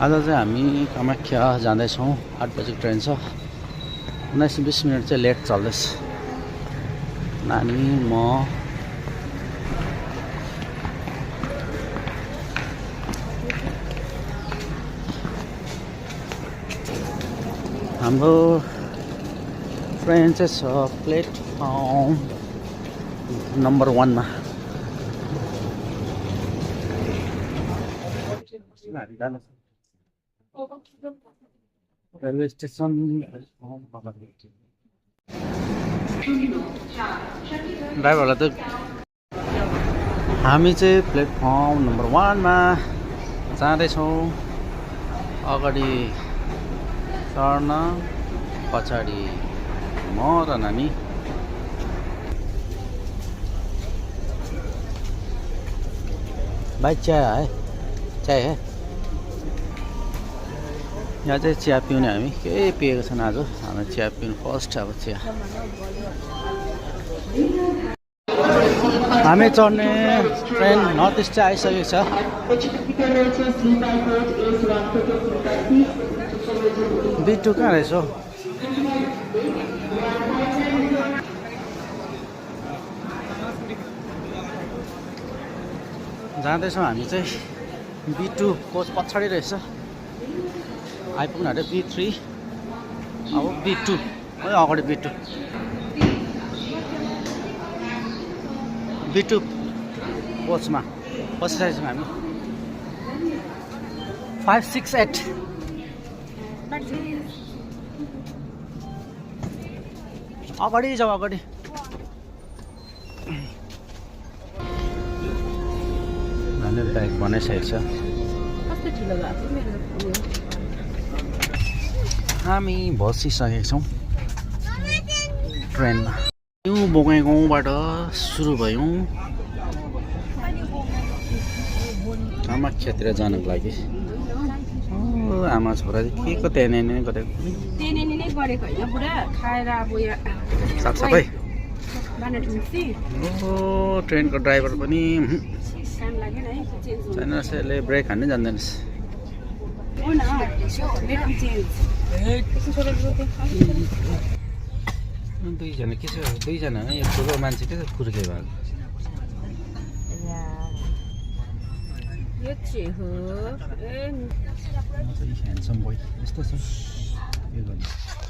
आज चाहिँ हामी कामाख्या जाँदैछौँ। 8 बजेको ट्रेन छ। 19-20 मिनट चाहिँ लेट चल्दैछ। नानी म हाम्रो ट्रेन चाहिँ छ प्लेटफर्म नम्बर 1 मा। रेलवे स्टेशन ड्राइभरलाई त हामी चाहिँ प्लेटफर्म नम्बर 1 मा जाँदैछौँ। अगाडि चढ्न, पछाडि म र नानी। भाइ चिया है? चिया है? यहाँ चाहिँ चिया पिउने हामी केही पिएको छैन आज। हामी चिया पिउनु फर्स्ट अब चिया। हामी चढ्ने ट्रेन नर्थ इस्ट चाहिँ आइसकेको छ। B2 कहाँ रहेछ हौ? जाँदैछौँ हामी चाहिँ। B2 कोच पछाडि रहेछ। आइपुग्नु अरे B3 अब B2 अगाडि B2 कोचमा बसिरहेको छौँ हामी। 568 अगाडि जाऊ अगाडि। हामीले ब्याग बनाइसकेको छ। हामी बसिसकेका छौँ ट्रेनमा। यो बङाइगाउँबाट सुरु भयौँ कामाख्यातिर जानको लागि। आमा छोरा के को त्यहाँ गरेको साफसफाइ। ट्रेनको ड्राइभर पनि छैन यसले ब्रेक हान्नै जान्दैनस्। दुईजना के छ? दुईजना होइन, एक ठुलो मान्छे के छ कुर्के भएको।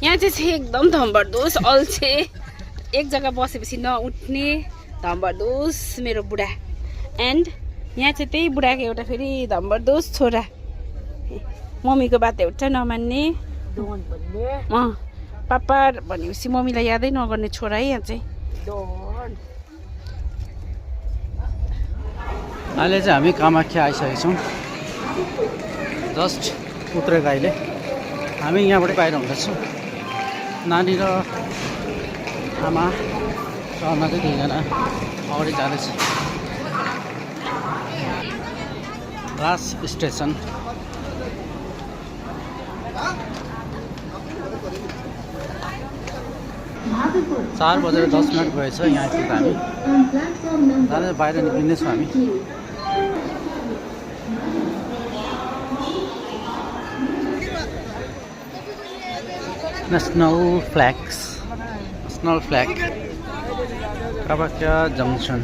यहाँ चाहिँ एकदम धम्बरदोस अल्छे। एक जग्गा बसेपछि नउठ्ने धम्बरदोस मेरो बुढा। एन्ड यहाँ चाहिँ त्यही बुढाको एउटा फेरि धम्बरदोस छोरा। मम्मीको बात एउटा नमान्ने। पापा भनेपछि मम्मीलाई यादै नगर्ने छोरा है यहाँ चाहिँ। अहिले चाहिँ हामी कामाख्या आइसकेका छौँ। जस्ट उत्रेको अहिले। हामी यहाँबाट बाहिर हुँदैछौँ। नानी र आमा चढ्न चाहिँ दुईजना अगाडि जाँदैछ। लास्ट स्टेसन 4:10 भएछ। यहाँ आइपुग्दा हामी जाँदै बाहिर निक्लिँदैछौँ हामी। National flag Kamakhya junction.